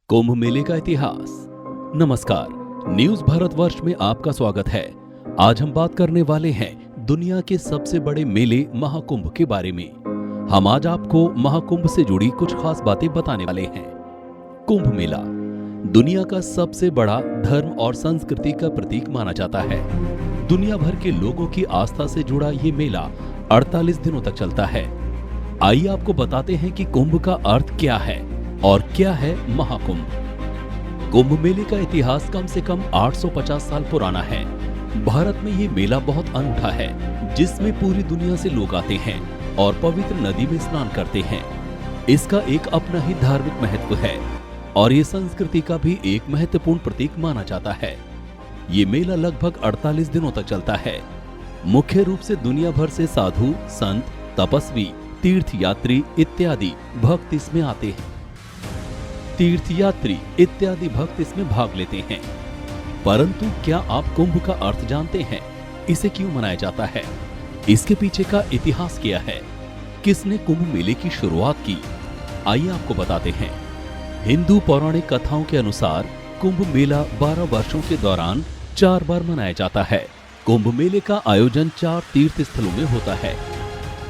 कुंभ मेले का इतिहास। नमस्कार, न्यूज भारतवर्ष में आपका स्वागत है। आज हम बात करने वाले हैं दुनिया के सबसे बड़े मेले महाकुंभ के बारे में। हम आज आपको महाकुंभ से जुड़ी कुछ खास बातें बताने वाले हैं। कुंभ मेला दुनिया का सबसे बड़ा धर्म और संस्कृति का प्रतीक माना जाता है। दुनिया भर के लोगों की आस्था से जुड़ा ये मेला 48 दिनों तक चलता है। आइए आपको बताते हैं कि कुंभ का अर्थ क्या है और क्या है महाकुंभ। कुंभ मेले का इतिहास कम से कम 850 साल पुराना है। भारत में ये मेला बहुत अनूठा है, जिसमें पूरी दुनिया से लोग आते हैं और पवित्र नदी में स्नान करते हैं। इसका एक अपना ही धार्मिक महत्व है और ये संस्कृति का भी एक महत्वपूर्ण प्रतीक माना जाता है। ये मेला लगभग 48 दिनों तक चलता है। मुख्य रूप से दुनिया भर से साधु, संत, तपस्वी, तीर्थयात्री इत्यादि भक्त इसमें आते हैं। तीर्थयात्री इत्यादि भक्त इसमें भाग लेते हैं। परंतु क्या आप कुंभ का अर्थ जानते हैं? इसे क्यों मनाया जाता है? इसके पीछे का इतिहास क्या है? किसने कुंभ मेले की शुरुआत की? आइए आपको बताते हैं। हिंदू पौराणिक कथाओं के अनुसार कुंभ मेला 12 वर्षों के दौरान 4 बार मनाया जाता है। कुंभ मेले का आयोजन 4 तीर्थ स्थलों में होता है।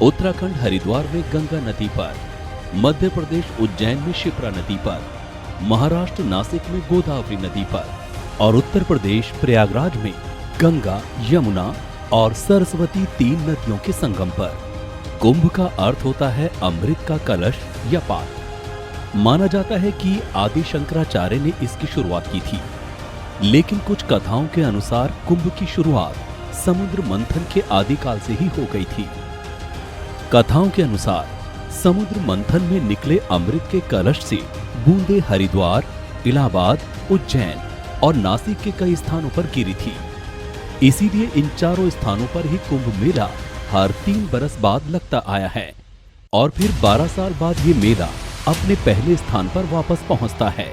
उत्तराखंड हरिद्वार में गंगा नदी पर, मध्य प्रदेश उज्जैन में शिप्रा नदी पर, महाराष्ट्र नासिक में गोदावरी नदी पर और उत्तर प्रदेश प्रयागराज में गंगा, यमुना और सरस्वती 3 नदियों के संगम पर। कुंभ का अर्थ होता है अमृत का कलश या पात्र। माना जाता है कि आदि शंकराचार्य ने इसकी शुरुआत की थी, लेकिन कुछ कथाओं के अनुसार कुंभ की शुरुआत समुद्र मंथन के आदिकाल से ही हो गई थी। कथाओं के अनुसार समुद्र मंथन में निकले अमृत के कलश से बूंदे हरिद्वार, इलाहाबाद, उज्जैन और नासिक के कई स्थानों पर गिरी थी। इसीलिए इन चारों स्थानों पर ही कुंभ मेला हर 3 बरस बाद लगता आया है और फिर 12 साल बाद ये मेला अपने पहले स्थान पर वापस पहुंचता है।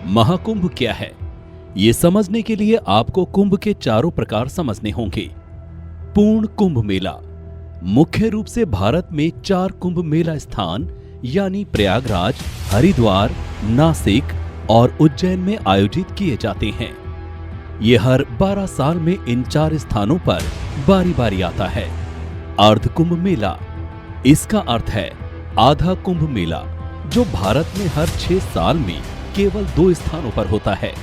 महाकुंभ क्या है? ये समझने के लिए आपको कुंभ के चारों प्रकार समझने होंगे। पूर्ण कुंभ मेला मुख्य रूप से भारत में 4 कुंभ मेला स्थान यानी प्रयागराज, हरिद्वार, नासिक और उज्जैन में आयोजित किए जाते हैं। ये हर 12 साल में इन 4 स्थानों पर बारी बारी आता है। अर्ध कुंभ मेला, इसका अर्थ है आधा कुंभ मेला, जो भारत में हर 6 साल में केवल 2 स्थानों पर होता है,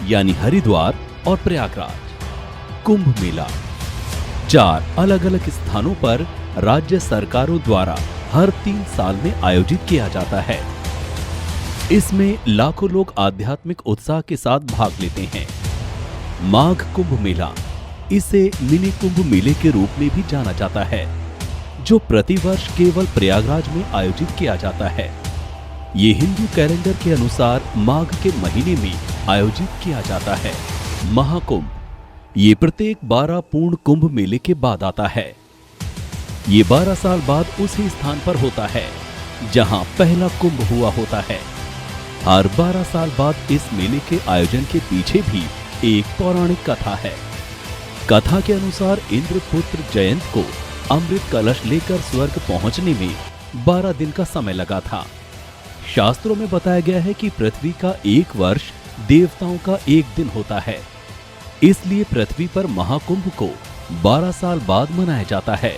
यानी हरिद्वार और प्रयागराज। कुंभ मेला 4 अलग अलग स्थानों पर राज्य सरकारों द्वारा हर 3 साल में आयोजित किया जाता है। इसमें लाखों लोग आध्यात्मिक उत्साह के साथ भाग लेते हैं। माघ कुंभ मेला, इसे मिनी कुंभ मेले के रूप में भी जाना जाता है, जो प्रतिवर्ष केवल प्रयागराज में आयोजित किया जाता है। ये हिंदू कैलेंडर के अनुसार माघ के महीने में आयोजित किया जाता है। महाकुंभ, ये प्रत्येक 12 पूर्ण कुंभ मेले के बाद आता है। ये 12 साल बाद उसी स्थान पर होता है जहां पहला कुंभ हुआ होता है। हर 12 साल बाद इस मेले के आयोजन के पीछे भी एक पौराणिक कथा है। कथा के अनुसार इंद्रपुत्र जयंत को अमृत कलश लेकर स्वर्ग पहुंचने में 12 दिन का समय लगा था। शास्त्रों में बताया गया है कि पृथ्वी का 1 वर्ष देवताओं का 1 दिन होता है। इसलिए पृथ्वी पर महाकुंभ को 12 साल बाद मनाया जाता है।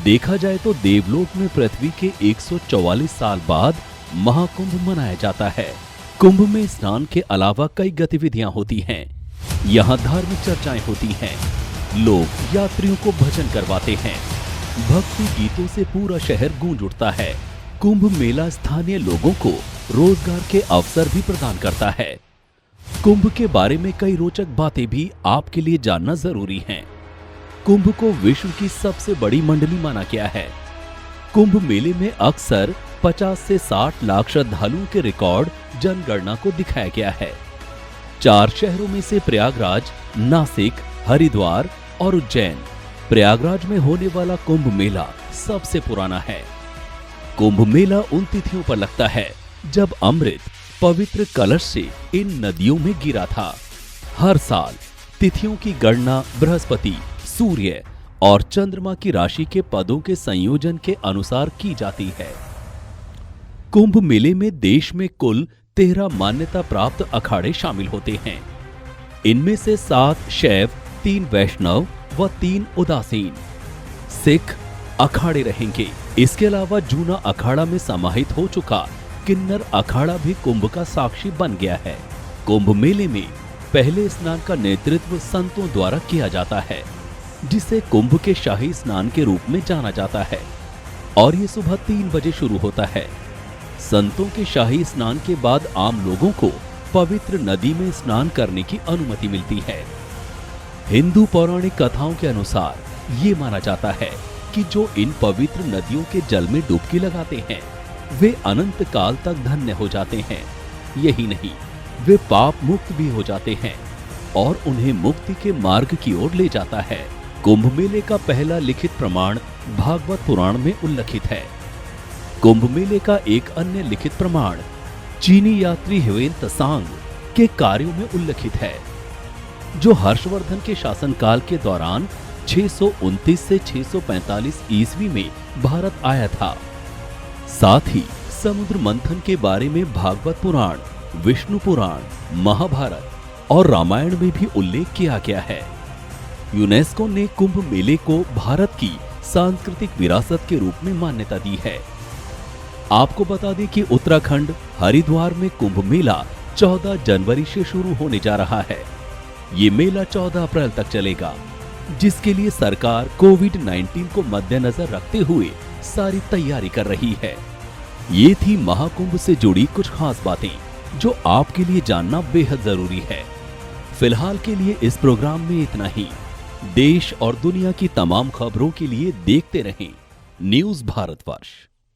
देखा जाए तो देवलोक में पृथ्वी के 144 साल बाद महाकुंभ मनाया जाता है। कुंभ में स्नान के अलावा कई गतिविधियां होती हैं। यहाँ धार्मिक चर्चाएं होती हैं। लोग यात्रियों को भजन करवाते हैं। भक्ति गीतों से पूरा शहर गूंज उठता है। कुंभ मेला स्थानीय लोगों को रोजगार के अवसर भी प्रदान करता है। कुंभ के बारे में कई रोचक बातें भी आपके लिए जानना जरूरी हैं। कुंभ को विश्व की सबसे बड़ी मंडली माना गया है। कुंभ मेले में अक्सर 50 से 60 लाख श्रद्धालुओं के रिकॉर्ड जनगणना को दिखाया गया है। 4 शहरों में से प्रयागराज, नासिक, हरिद्वार और उज्जैन। प्रयागराज में होने वाला कुंभ मेला सबसे पुराना है। कुंभ मेला उन तिथियों पर लगता है जब अमृत पवित्र कलश से इन नदियों में गिरा था। हर साल तिथियों की गणना बृहस्पति, सूर्य और चंद्रमा की राशि के पदों के संयोजन के अनुसार की जाती है। कुंभ मेले में देश में कुल 13 मान्यता प्राप्त अखाड़े शामिल होते हैं। इनमें से 7 शैव, 3 वैष्णव व 3 उदासीन सिख अखाड़े रहेंगे। इसके अलावा जूना अखाड़ा में समाहित हो चुका किन्नर अखाड़ा भी कुंभ का साक्षी बन गया है। कुंभ मेले में पहले स्नान का नेतृत्व संतों द्वारा किया जाता है, जिसे कुंभ के शाही स्नान के रूप में जाना जाता है और ये सुबह 3 बजे शुरू होता है। संतों के शाही स्नान के बाद आम लोगों को पवित्र नदी में स्नान करने की अनुमति मिलती है। हिंदू पौराणिक कथाओं के अनुसार ये माना जाता है कि जो इन पवित्र नदियों के जल में डुबकी लगाते हैं वे अनंत काल तक धन्य हो जाते हैं। यही नहीं, वे पाप मुक्त भी हो जाते हैं और उन्हें मुक्ति के मार्ग की ओर ले जाता है। कुंभ मेले का पहला लिखित प्रमाण भागवत पुराण में उल्लिखित है। कुंभ मेले का एक अन्य लिखित प्रमाण चीनी यात्री ह्वेन त्सांग के कार्यों में उल्लिखित है, जो हर्षवर्धन के शासनकाल के दौरान 629 से 645 ईस्वी में भारत आया था। साथ ही समुद्र मंथन के बारे में भागवत पुराण, विष्णु पुराण, महाभारत और रामायण में भी उल्लेख किया गया है। यूनेस्को ने कुंभ मेले को भारत की सांस्कृतिक विरासत के रूप में मान्यता दी है। आपको बता दें कि उत्तराखंड हरिद्वार में कुंभ मेला 14 जनवरी से शुरू होने जा रहा है। ये मेला 14 अप्रैल तक चलेगा, जिसके लिए सरकार कोविड-19 को मद्देनजर रखते हुए सारी तैयारी कर रही है। ये थी महाकुंभ से जुड़ी कुछ खास बातें जो आपके लिए जानना बेहद जरूरी है। फिलहाल के लिए इस प्रोग्राम में इतना ही। देश और दुनिया की तमाम खबरों के लिए देखते रहें न्यूज़ भारतवर्ष।